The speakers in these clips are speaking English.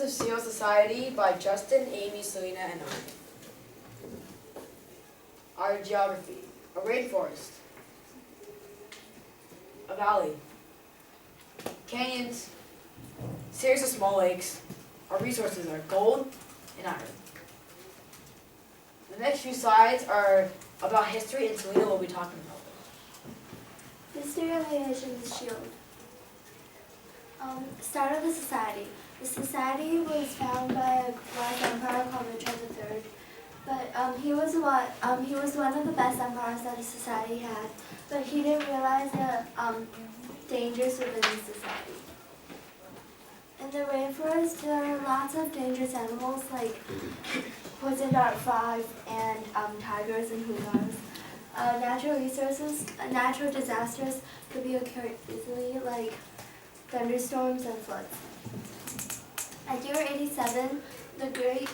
of Seal Society by Justin, Amy, Selena, and I. Our geography: a rainforest, a valley, canyons, series of small lakes. Our resources are gold and iron. The next few slides are about history, and Selena will be talking about them. History of the Age of the Shield. Start of the society. The society was founded by a wise emperor called Richard III, but he was one of the best emperors that the society had, but he didn't realize the dangers within the society. In the rainforest, there are lots of dangerous animals like poison dart frogs and tigers and cougars. Natural disasters could be occurred easily, like thunderstorms and floods. At year 87, the Great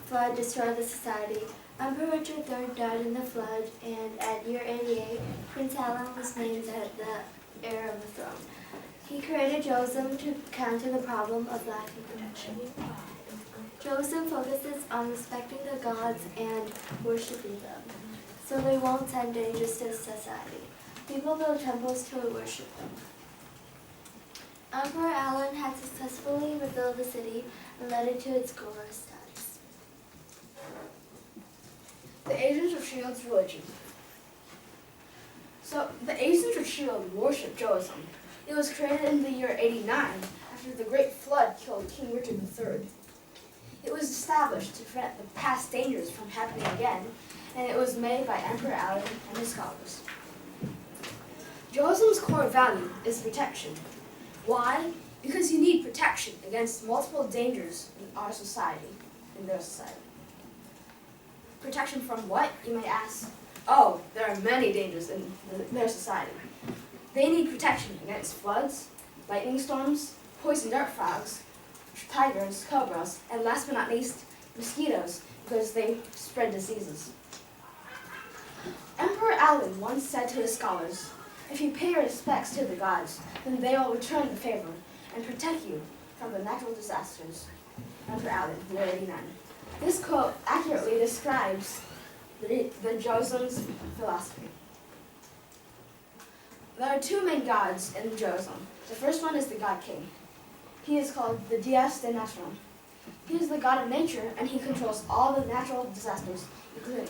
Flood destroyed the society. Emperor Richard III died in the flood, and at year 88, Prince Alan was named as the heir of the throne. He created Joseph to counter the problem of lacking protection. Joseph focuses on respecting the gods and worshiping them, so they won't send dangers to society. People build temples to worship them. Emperor Alan had successfully rebuilt the city and led it to its glorious status. The Agents of Shield's religion. So, the Agents of Shield worship Joseph. It was created in the year 89 after the Great Flood killed King Richard III. It was established to prevent the past dangers from happening again, and it was made by Emperor Alan and his scholars. Joseph's core value is protection. Why? Because you need protection against multiple dangers in our society, in their society. Protection from what, you may ask? Oh, there are many dangers in their society. They need protection against floods, lightning storms, poison dart frogs, tigers, cobras, and last but not least, mosquitoes, because they spread diseases. Emperor Alan once said to his scholars, "If you pay your respects to the gods, then they will return the favor and protect you from the natural disasters." Emperor Alan, year 89. This quote accurately describes the Joseon's philosophy. There are two main gods in Joseon. The first one is the god king. He is called the Dios de Natural. He is the god of nature, and he controls all the natural disasters,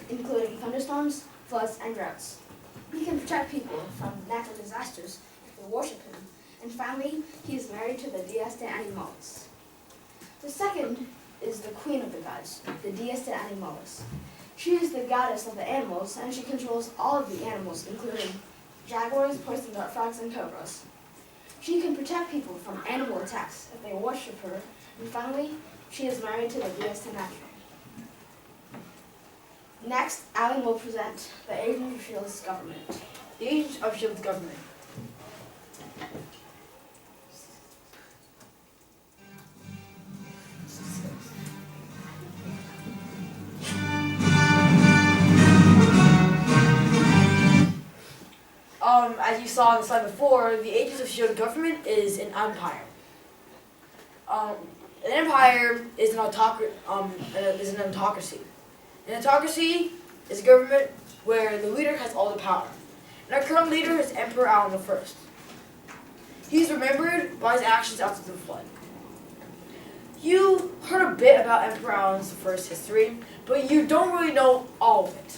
including thunderstorms, floods, and droughts. He can protect people from natural disasters if they worship him. And finally, he is married to the Dios de Animales. The second is the queen of the gods, the Dios de Animales. She is the goddess of the animals, and she controls all of the animals, including jaguars, poison dart frogs, and cobras. She can protect people from animal attacks if they worship her. And finally, she is married to the Dios de Natural. Next, Alan will present the Agents of Shield's government. The Agents of Shield's government. As you saw on the slide before, the Agents of Shield government is an empire. An empire is an autocracy. An autocracy is a government where the leader has all the power. And our current leader is Emperor Alan I. He's remembered by his actions after the flood. You heard a bit about Emperor Alan I's history, but you don't really know all of it.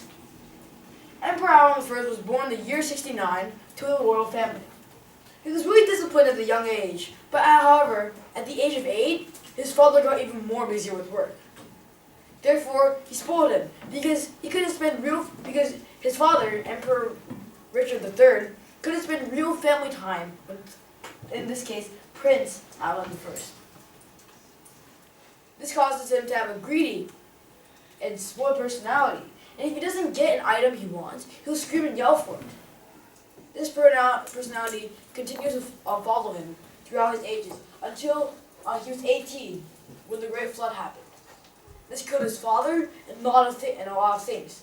Emperor Alan I was born in the year 69 to a royal family. He was really disciplined at a young age, but however, at the age of 8, his father got even more busy with work. Therefore, he spoiled him because his father, Emperor Richard III, couldn't spend real family time with, in this case, Prince Alan I. This causes him to have a greedy and spoiled personality, and if he doesn't get an item he wants, he'll scream and yell for it. This personality continues to follow him throughout his ages until he was 18 when the Great Flood happened. This killed his father and a lot of things.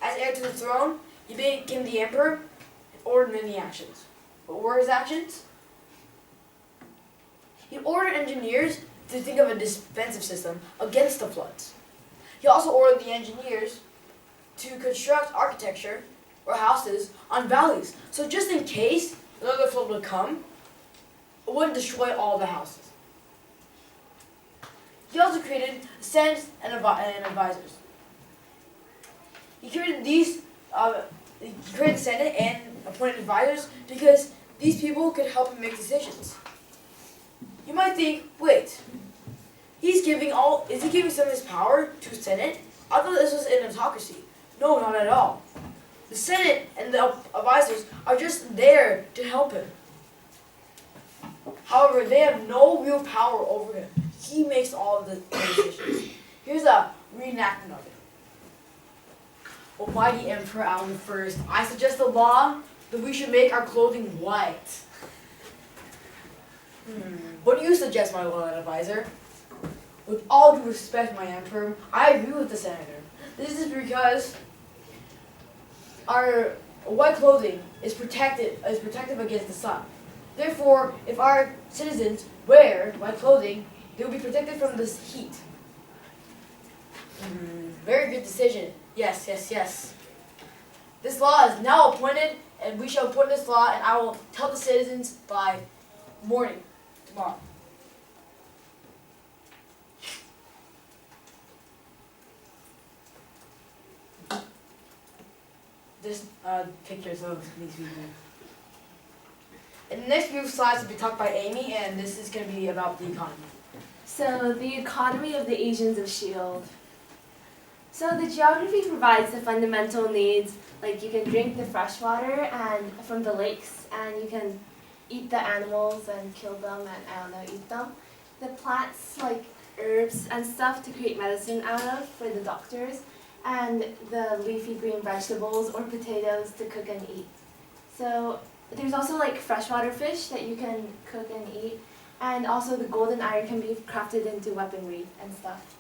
As heir to the throne, he became the emperor and ordered many actions. What were his actions? He ordered engineers to think of a defensive system against the floods. He also ordered the engineers to construct architecture or houses on valleys. So just in case another flood would come, it wouldn't destroy all the houses. He also created senates and advisors. He created the Senate and appointed advisors because these people could help him make decisions. You might think, wait, is he giving some of his power to the Senate? I thought this was an autocracy. No, not at all. The Senate and the advisors are just there to help him. However, they have no real power over him. He makes all of the decisions. Here's a reenactment of it. Almighty Emperor Allen I, I suggest the law that we should make our clothing white. What do you suggest, my loyal advisor? With all due respect, my emperor, I agree with the senator. This is because our white clothing is protective against the sun. Therefore, if our citizens wear white clothing, they will be protected from this heat. Very good decision. Yes, yes, yes. This law is now appointed, and we shall appoint this law, and I will tell the citizens by morning tomorrow. Just pictures of these people. In the next few slides will be talked by Amy, and this is going to be about the economy. So, the economy of the Asians of Shield. So, the geography provides the fundamental needs, like you can drink the fresh water and from the lakes, and you can eat the animals and kill them and, eat them. The plants, like herbs and stuff to create medicine out of for the doctors, and the leafy green vegetables or potatoes to cook and eat. So, there's also like freshwater fish that you can cook and eat, and also the golden iron can be crafted into weaponry and stuff.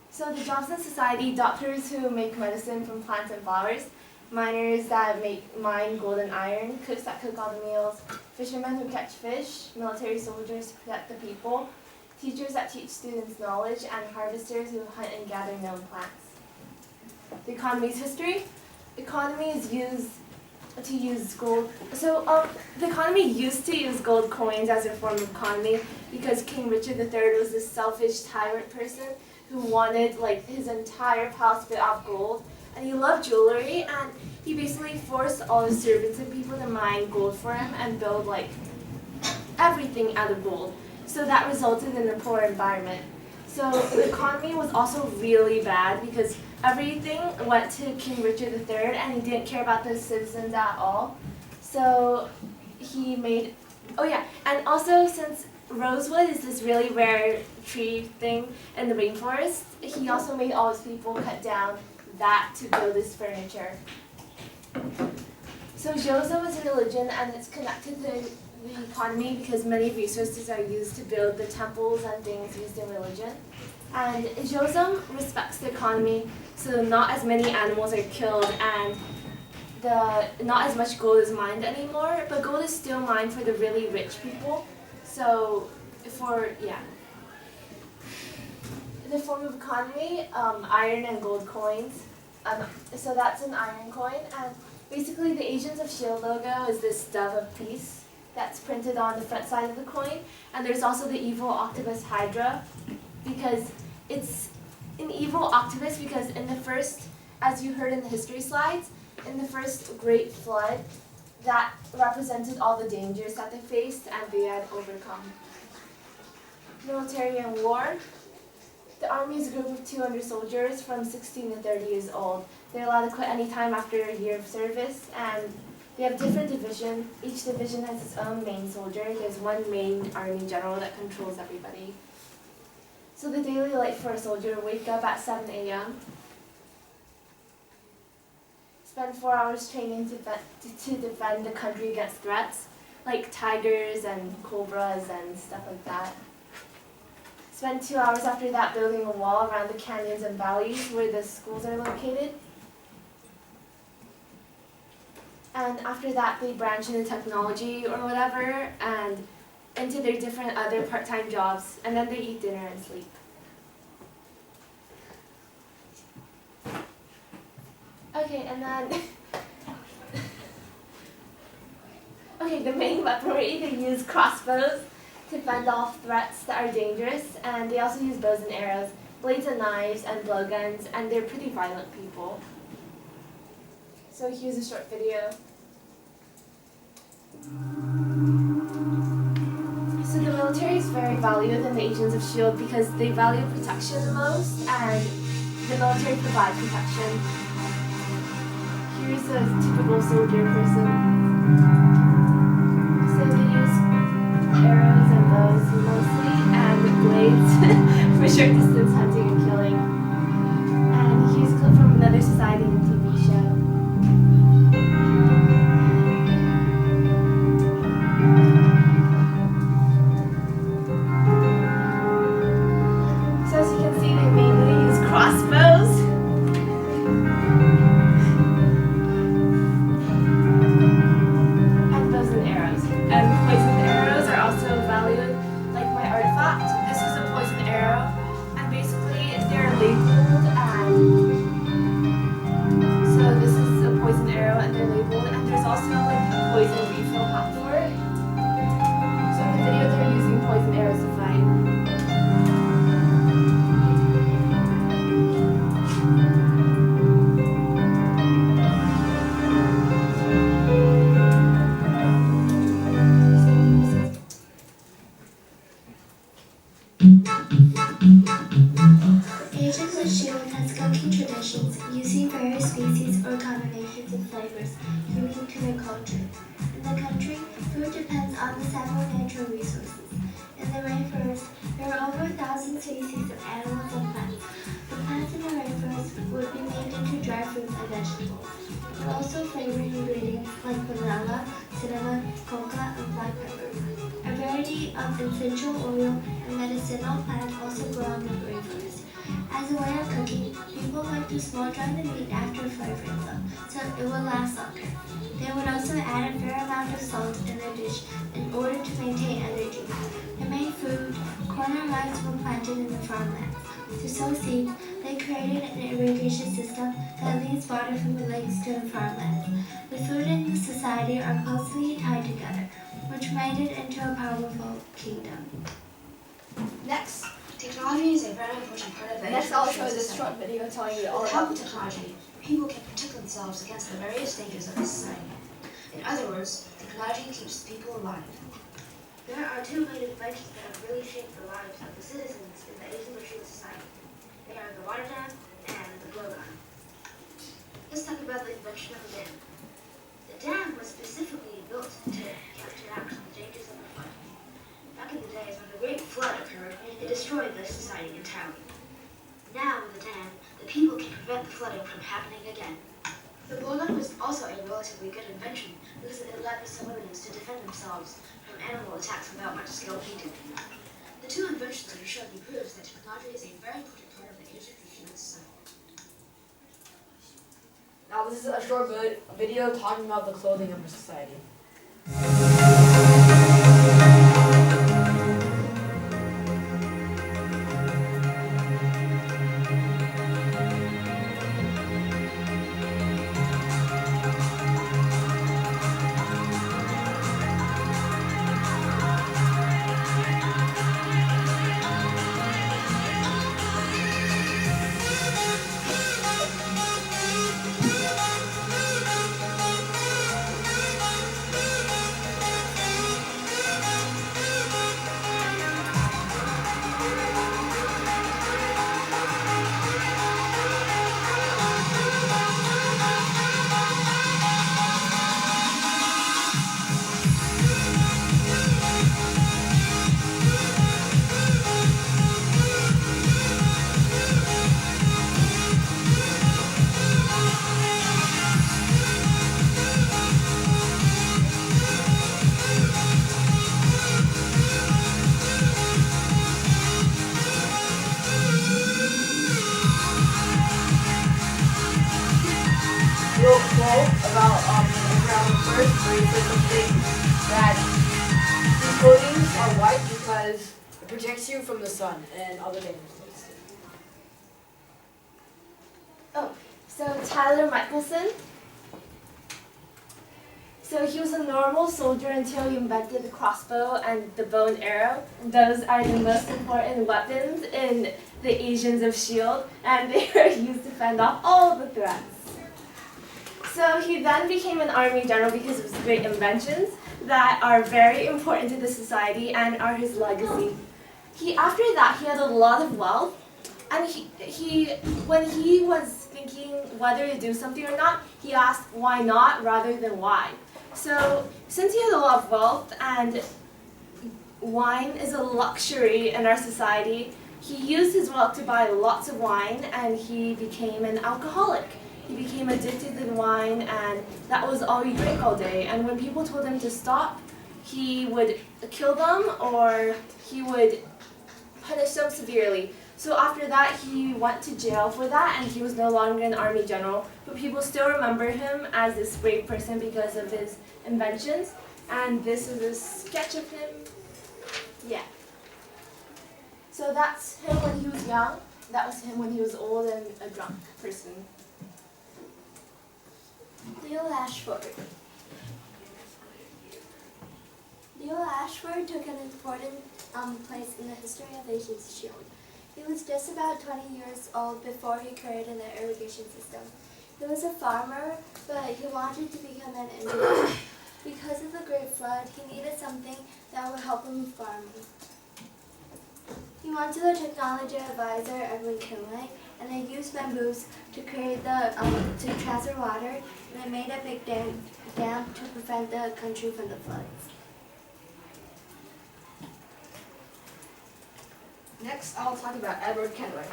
So the jobs in society: doctors who make medicine from plants and flowers, miners that mine golden iron, cooks that cook all the meals, fishermen who catch fish, military soldiers to protect the people, teachers that teach students knowledge, and harvesters who hunt and gather known plants. The economy's history. Economy is used to use gold. So the economy used to use gold coins as a form of economy because King Richard III was this selfish tyrant person who wanted like his entire palace built of gold, and he loved jewelry, and he basically forced all his servants and people to mine gold for him and build like everything out of gold. So that resulted in a poor environment. So the economy was also really bad because everything went to King Richard III, and he didn't care about the citizens at all. So he made, and also since rosewood is this really rare tree thing in the rainforest, he also made all his people cut down that to build his furniture. So Joseon is a religion, and it's connected to the economy because many resources are used to build the temples and things used in religion. And Joseon respects the economy, so not as many animals are killed and not as much gold is mined anymore, but gold is still mined for the really rich people. So the form of economy, iron and gold coins. So that's an iron coin, and basically the Asians of Shield logo is this dove of peace that's printed on the front side of the coin, and there's also the evil octopus hydra, because it's an evil octopus because in the first, as you heard in the history slides, in the first great flood, that represented all the dangers that they faced and they had overcome. Military and war. The army is a group of 200 soldiers from 16 to 30 years old. They're allowed to quit any time after a year of service, and they have different divisions. Each division has its own main soldier. There's one main army general that controls everybody. So the daily life for a soldier: wake up at 7 a.m., spend 4 hours training to defend the country against threats, like tigers and cobras and stuff like that. Spend 2 hours after that building a wall around the canyons and valleys where the schools are located. And after that, they branch into technology or whatever, and into their different other part-time jobs, and then they eat dinner and sleep. Okay, and then okay, the main weaponry, they use crossbows to fend off threats that are dangerous, and they also use bows and arrows, blades and knives, and blowguns, and they're pretty violent people. So here's a short video. So the military is very valued in the Agents of S.H.I.E.L.D. because they value protection the most, and the military provides protection. Here's a typical soldier person. So they use arrows and bows mostly, and blades for short distance hunting and killing. And here's a clip from another society and TV show. So as you can see, they mainly use crossbows. And bows and arrows. And poisoned arrows are also valued, like my artifact. This is a poisoned arrow. And basically, they're labeled, and so this is a poisoned arrow, and they're labeled. And there's also like a poison refill pack for it. So in the video, they're using poison arrows to fight. Agents of S.H.I.E.L.D. has cooking traditions using various species or combinations of flavors unique to their culture. In the country, food depends on the several natural resources. In the rainforest, there are over 1,000 species of animals and plants. The plants in the rainforest would be made into dry fruits and vegetables. There are also flavoring ingredients like vanilla, cinnamon, coca, and black pepper. A variety of essential oil and medicinal plants also grow in the rainforest. As a way of cooking, people like to small dry the meat after flavoring them, so it will last longer. They would also add a fair amount of salt in their dish in order to maintain energy. The main food, corn and rice, were planted in the farmlands. To sow seeds, they created an irrigation system that leads water from the lakes to the farmlands. The food and the society are closely tied together, which made it into a powerful kingdom. Next. Technology is a very important part of the Next, I'll show educational this system. short video telling you all With the help about of technology, people can protect themselves against the various dangers of the society. In other words, technology keeps people alive. There are two main inventions that have really shaped the lives of the citizens in the Agents of S.H.I.E.L.D. society. They are the water dam and the blowgun. Let's talk about the invention of the dam. The dam was specifically built to counteract the dangers of the flood. Back in the days when the Great Flood occurred, it destroyed the society entirely. Now with the dam, the people can prevent the flooding from happening again. The blowgun was also a relatively good invention because it allowed the civilians to defend themselves from animal attacks without much skilled needed. The two inventions are showing proves that technology is a very important part of the Agents of S.H.I.E.L.D. society. Now this is a short video talking about the clothing of the society. because it protects you from the sun and other dangerous things. So Tyler Michelson. So he was a normal soldier until he invented the crossbow and the bow and arrow. Those are the most important weapons in the Asians of S.H.I.E.L.D. and they were used to fend off all the threats. So he then became an army general because of his great inventions that are very important to the society and are his legacy. After that, he had a lot of wealth, and when he was thinking whether to do something or not, he asked why not rather than why. So since he had a lot of wealth and wine is a luxury in our society, he used his wealth to buy lots of wine and he became an alcoholic. He became addicted to wine and that was all he drank all day. And when people told him to stop, he would kill them or he would punish them severely. So after that, he went to jail for that and he was no longer an army general. But people still remember him as this brave person because of his inventions. And this is a sketch of him. Yeah. So that's him when he was young. That was him when he was old and a drunk person. Leo Ashford. Leo Ashford took an important place in the history of Asian S.H.I.E.L.D. He was just about 20 years old before he created an irrigation system. He was a farmer, but he wanted to become an engineer. Because of the Great Flood, he needed something that would help him with farming. He went to the technology advisor, Edwin Kinley, and they used bamboos to create to transfer water, and they made a big dam to prevent the country from the floods. Next, I'll talk about Edward Kenway.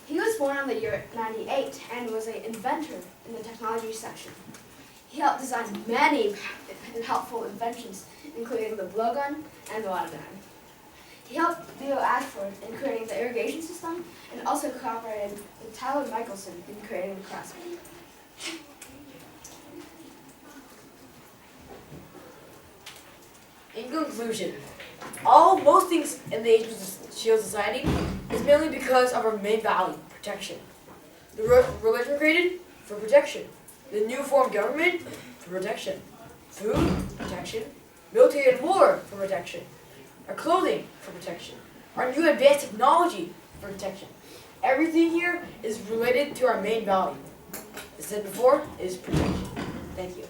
He was born in the year 98 and was an inventor in the technology section. He helped design many helpful inventions, including the blowgun and the water gun. He helped Leo Ashford in creating the irrigation system and also cooperated with Tyler Michelson in creating the crossbow. In conclusion, most things in the Asian S.H.I.E.L.D. society is mainly because of our main value, protection. The religion created for protection. The new form of government for protection. Food, protection. Military and war for protection. Our clothing for protection. Our new advanced technology for protection. Everything here is related to our main value. As I said before, is protection. Thank you.